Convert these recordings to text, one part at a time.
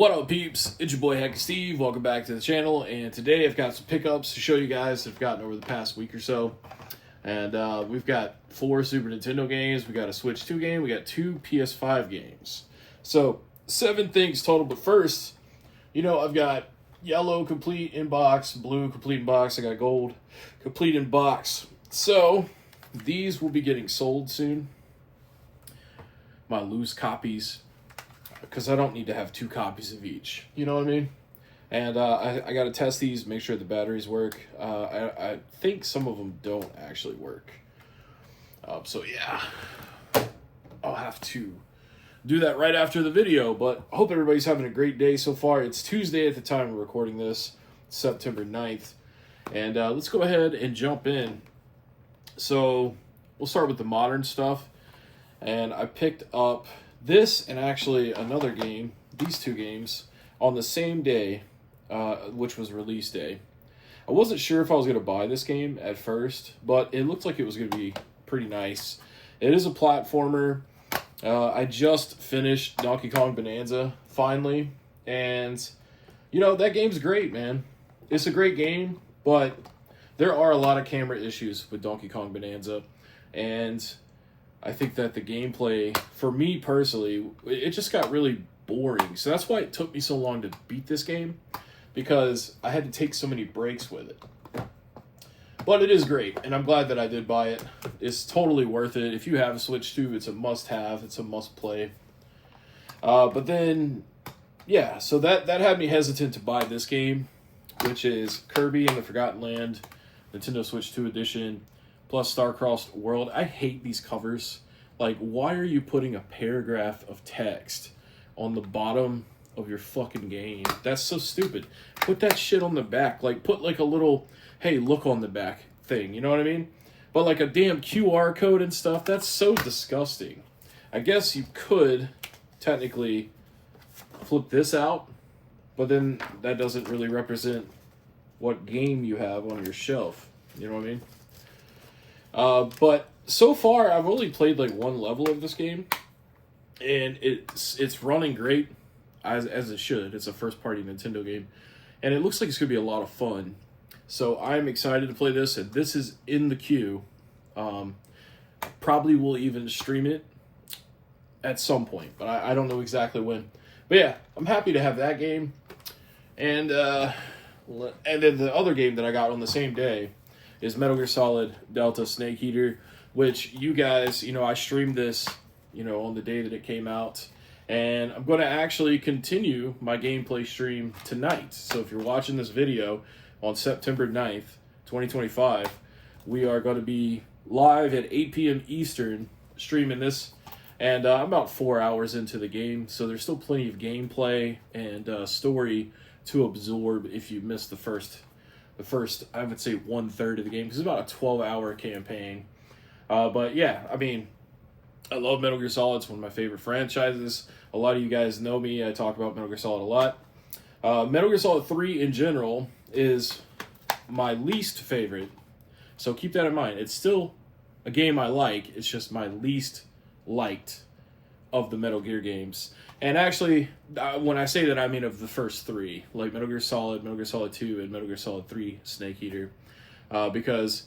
What up, peeps? It's your boy Heckin Steve. Welcome back to the channel. And today I've got some pickups to show you guys that I've gotten over the past week or so. And we've got 4 Super Nintendo games. We got a Switch 2 game. We got 2 PS5 games. So 7 things total. But first, I've got yellow complete in box, blue complete in box. I got gold complete in box. So these will be getting sold soon. My loose copies, because I don't need to have 2 copies of each. You know what I mean? And I got to test these, make sure the batteries work. I think some of them don't actually work. So yeah, I'll have to do that right after the video. But I hope everybody's having a great day so far. It's Tuesday at the time of recording this, September 9th. And let's go ahead and jump in. So we'll start with the modern stuff. And I picked up this and actually another game, these 2 games, on the same day, which was release day. I wasn't sure if I was going to buy this game at first, but it looked like it was going to be pretty nice. It is a platformer. I just finished Donkey Kong Bonanza, finally, and, that game's great, man. It's a great game, but there are a lot of camera issues with Donkey Kong Bonanza, and I think that the gameplay, for me personally, it just got really boring. So that's why it took me so long to beat this game, because I had to take so many breaks with it. But it is great, and I'm glad that I did buy it. It's totally worth it. If you have a Switch 2, it's a must-have. It's a must-play. But then, yeah, so that had me hesitant to buy this game, which is Kirby and the Forgotten Land, Nintendo Switch 2 edition. Plus Star-Crossed World. I hate these covers. Like, why are you putting a paragraph of text on the bottom of your fucking game? That's so stupid. Put that shit on the back. Like, put like a little, hey, look on the back thing. You know what I mean? But like a damn QR code and stuff, that's so disgusting. I guess you could technically flip this out, but then that doesn't really represent what game you have on your shelf. You know what I mean? But so far, I've only played like 1 level of this game, and it's running great, as it should. It's a first-party Nintendo game, and it looks like it's going to be a lot of fun. So I'm excited to play this, and this is in the queue. Probably will even stream it at some point, but I don't know exactly when. But yeah, I'm happy to have that game, and then the other game that I got on the same day is Metal Gear Solid Delta Snake Eater, which you guys, I streamed this, on the day that it came out. And I'm going to actually continue my gameplay stream tonight. So if you're watching this video on September 9th, 2025, we are going to be live at 8 p.m. Eastern streaming this. And I'm about 4 hours into the game, so there's still plenty of gameplay and story to absorb if you missed the first, I would say 1/3 of the game, because it's about a 12-hour campaign. But yeah, I mean, I love Metal Gear Solid. It's one of my favorite franchises. A lot of you guys know me. I talk about Metal Gear Solid a lot. Metal Gear Solid 3 in general is my least favorite. So keep that in mind. It's still a game I like. It's just my least liked of the Metal Gear games. And actually, when I say that, I mean of the first 3, like Metal Gear Solid 2, and Metal Gear Solid 3 Snake Eater. Because,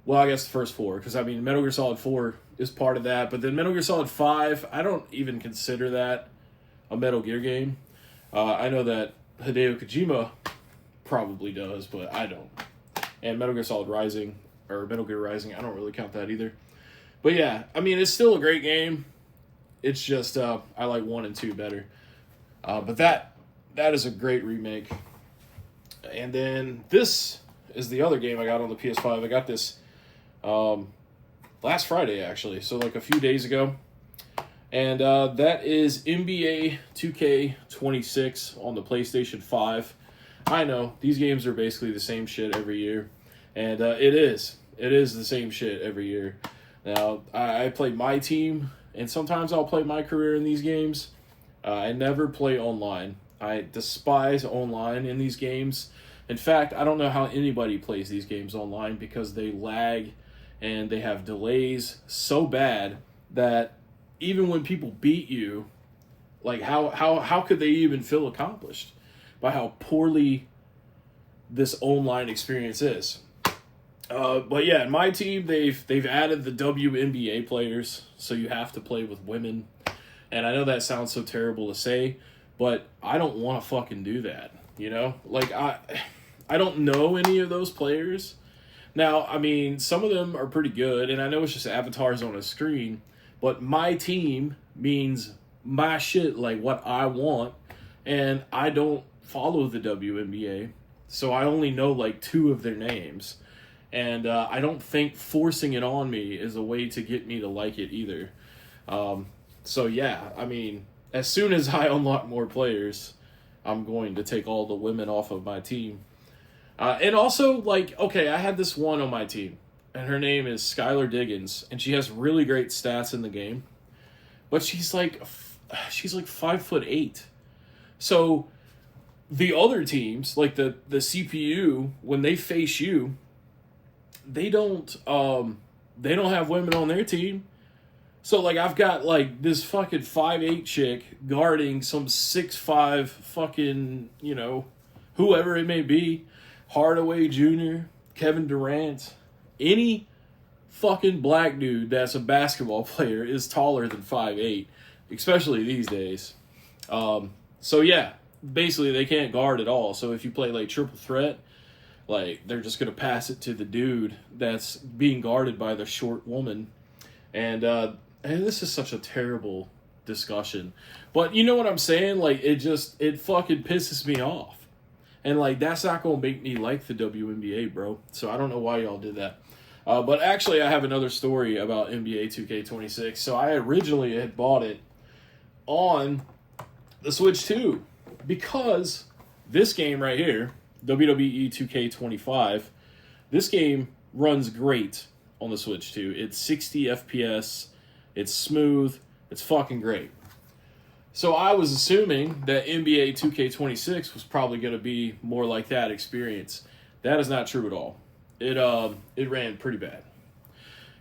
well, I guess the first 4, because I mean, Metal Gear Solid 4 is part of that, but then Metal Gear Solid 5, I don't even consider that a Metal Gear game. I know that Hideo Kojima probably does, but I don't. And Metal Gear Solid Rising, or Metal Gear Rising, I don't really count that either. But yeah, I mean, it's still a great game. It's just, I like 1 and 2 better. But that is a great remake. And then this is the other game I got on the PS5. I got this last Friday, actually. So like a few days ago. And that is NBA 2K26 on the PlayStation 5. I know, these games are basically the same shit every year. And it is. It is the same shit every year. Now, I play my team, and sometimes I'll play my career in these games. I never play online. I despise online in these games. In fact, I don't know how anybody plays these games online, because they lag and they have delays so bad that even when people beat you, Like, how could they even feel accomplished by how poorly this online experience is? But yeah, in my team, they've added the WNBA players, so you have to play with women. And I know that sounds so terrible to say, but I don't want to fucking do that, you know? Like, I don't know any of those players. Now, I mean, some of them are pretty good, and I know it's just avatars on a screen, but my team means my shit, like what I want, and I don't follow the WNBA, so I only know like 2 of their names. And I don't think forcing it on me is a way to get me to like it either. So yeah, I mean, as soon as I unlock more players, I'm going to take all the women off of my team. And also, like, okay, I had this one on my team, and her name is Skylar Diggins, and she has really great stats in the game, but she's like 5'8". So the other teams, like the CPU, when they face you, they don't have women on their team. So like I've got like this fucking 5'8" chick guarding some 6'5" fucking, you know, whoever it may be, Hardaway Jr., Kevin Durant, any fucking black dude that's a basketball player is taller than 5'8", especially these days. So yeah, basically they can't guard at all. So if you play like triple threat, like, they're just going to pass it to the dude that's being guarded by the short woman. And this is such a terrible discussion. But you know what I'm saying? Like, it fucking pisses me off. And, like, that's not going to make me like the WNBA, bro. So I don't know why y'all did that. But actually, I have another story about NBA 2K26. So I originally had bought it on the Switch 2. Because this game right here, WWE 2K25, this game runs great on the Switch 2. It's 60 FPS, it's smooth, it's fucking great. So I was assuming that NBA 2K26 was probably going to be more like that experience. That is not true at all. It ran pretty bad.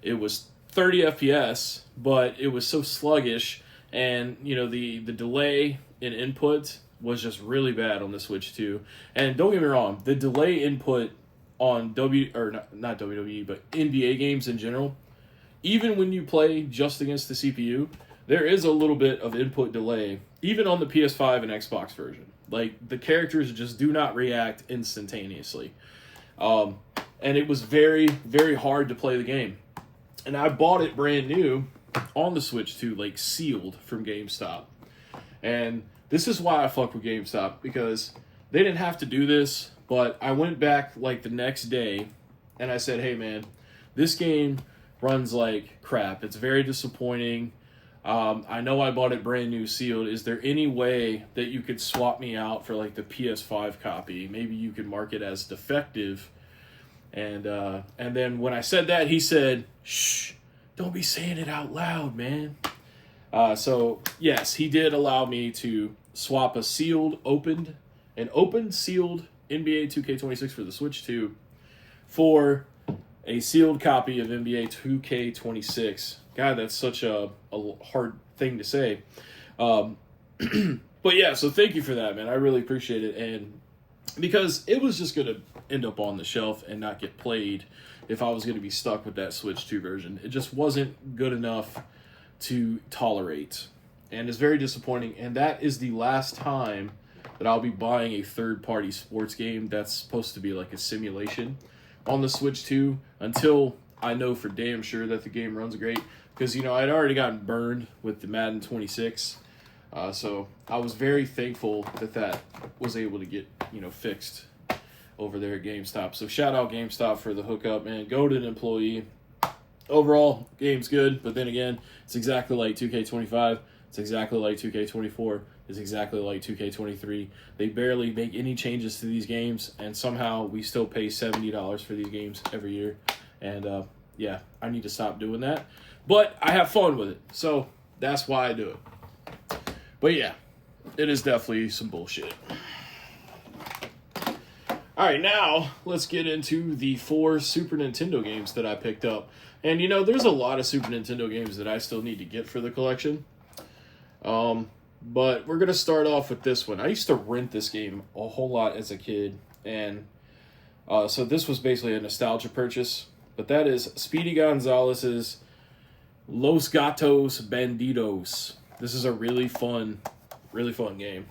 It was 30 FPS, but it was so sluggish, and you know the delay in input was just really bad on the Switch 2. And don't get me wrong, the delay input on not WWE, but NBA games in general, even when you play just against the CPU, there is a little bit of input delay, even on the PS5 and Xbox version. Like, the characters just do not react instantaneously. And it was very, very hard to play the game. And I bought it brand new on the Switch 2, like, sealed from GameStop. And this is why I fuck with GameStop, because they didn't have to do this, but I went back like the next day and I said, hey man, this game runs like crap. It's very disappointing. I know I bought it brand new sealed. Is there any way that you could swap me out for like the PS5 copy? Maybe you could mark it as defective. And then when I said that, he said, shh, don't be saying it out loud, man. So yes, he did allow me to swap a opened sealed NBA 2K26 for the Switch 2 for a sealed copy of NBA 2K26. God, that's such a hard thing to say. But yeah, so thank you for that, man. I really appreciate it. And because it was just going to end up on the shelf and not get played if I was going to be stuck with that Switch 2 version. It just wasn't good enough to tolerate. And it's very disappointing. And that is the last time that I'll be buying a third-party sports game that's supposed to be like a simulation on the Switch 2 until I know for damn sure that the game runs great. Because, you know, I'd already gotten burned with the Madden 26. So I was very thankful that was able to get, you know, fixed over there at GameStop. So shout out GameStop for the hookup, man. Goated employee. Overall, game's good, but then again, it's exactly like 2K25. It's exactly like 2K24. It's exactly like 2K23. They barely make any changes to these games, and somehow we still pay $70 for these games every year. And yeah, I need to stop doing that. But I have fun with it, so that's why I do it. But yeah, it is definitely some bullshit. Alright, now let's get into the 4 Super Nintendo games that I picked up. And you know, there's a lot of Super Nintendo games that I still need to get for the collection. But we're going to start off with this one. I used to rent this game a whole lot as a kid, and so this was basically a nostalgia purchase. But that is Speedy Gonzalez's Los Gatos Bandidos. This is a really fun game.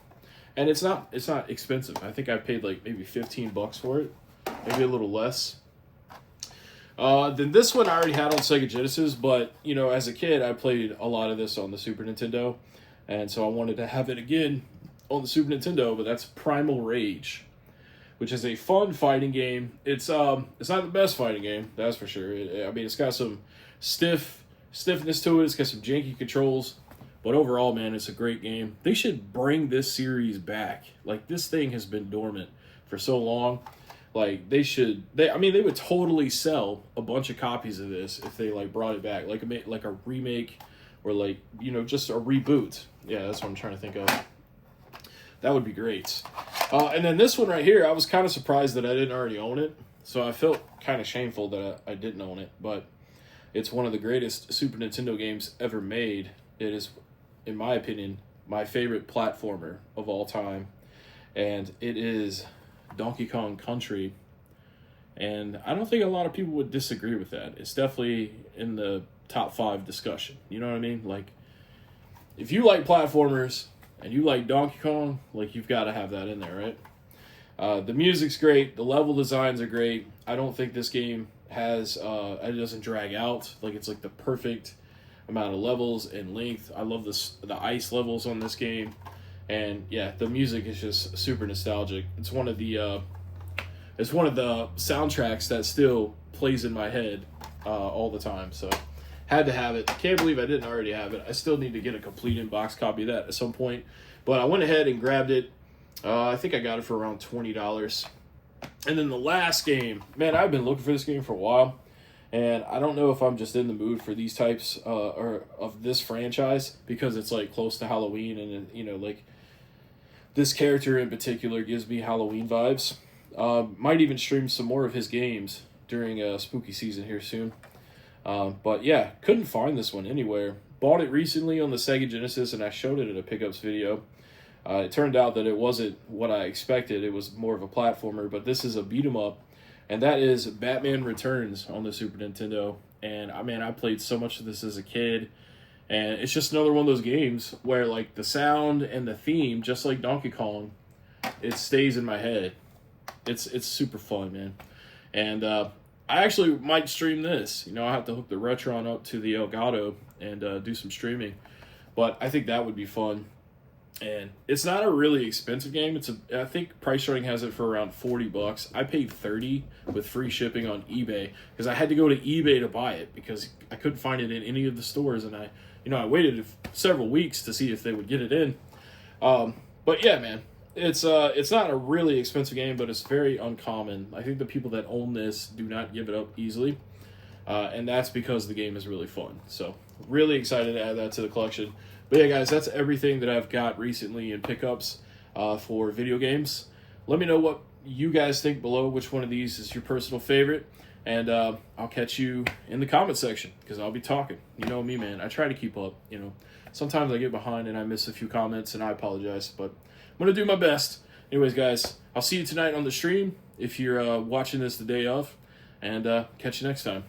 And it's not expensive. I think I paid like maybe $15 for it. Maybe a little less. Then this one I already had on Sega Genesis, but, you know, as a kid, I played a lot of this on the Super Nintendo, and so I wanted to have it again on the Super Nintendo, but that's Primal Rage, which is a fun fighting game. It's not the best fighting game, that's for sure. I mean, it's got some stiffness to it, it's got some janky controls, but overall, man, it's a great game. They should bring this series back. Like, this thing has been dormant for so long. Like, they would totally sell a bunch of copies of this if they, like, brought it back. Like a remake or, like, you know, just a reboot. Yeah, that's what I'm trying to think of. That would be great. And then this one right here, I was kind of surprised that I didn't already own it. So I felt kind of shameful that I didn't own it. But it's one of the greatest Super Nintendo games ever made. It is, in my opinion, my favorite platformer of all time. And it is Donkey Kong Country, and I don't think a lot of people would disagree with that. It's definitely in the top 5 discussion. You know what I mean? Like, if you like platformers and you like Donkey Kong, like, you've got to have that in there, right? The music's great. The level designs are great. I don't think this game has it doesn't drag out. Like, it's like the perfect amount of levels and length. I love the ice levels on this game. And yeah, the music is just super nostalgic. It's one of the soundtracks that still plays in my head all the time. So had to have it. Can't believe I didn't already have it. I still need to get a complete in-box copy of that at some point. But I went ahead and grabbed it. I think I got it for around $20. And then the last game, man, I've been looking for this game for a while. And I don't know if I'm just in the mood for these types or of this franchise because it's like close to Halloween and, you know, like, this character in particular gives me Halloween vibes. Might even stream some more of his games during spooky season here soon. But yeah, couldn't find this one anywhere. Bought it recently on the Sega Genesis, and I showed it in a pickups video. It turned out that it wasn't what I expected. It was more of a platformer, but this is a beat 'em up, and that is Batman Returns on the Super Nintendo. And I played so much of this as a kid. And it's just another one of those games where, like, the sound and the theme, just like Donkey Kong, it stays in my head. It's super fun, man. And I actually might stream this. You know, I have to hook the Retron up to the Elgato and do some streaming. But I think that would be fun. And it's not a really expensive game. I think price starting has it for around $40. I paid $30 with free shipping on eBay because I had to go to eBay to buy it because I couldn't find it in any of the stores, and I waited several weeks to see if they would get it in. But yeah, man, it's not a really expensive game, but it's very uncommon. I think the people that own this do not give it up easily, and that's because the game is really fun. So really excited to add that to the collection. But yeah, guys, that's everything that I've got recently in pickups for video games. Let me know what you guys think below, which one of these is your personal favorite. And I'll catch you in the comment section because I'll be talking. You know me, man. I try to keep up. You know, sometimes I get behind and I miss a few comments, and I apologize. But I'm going to do my best. Anyways, guys, I'll see you tonight on the stream if you're watching this the day of. And catch you next time.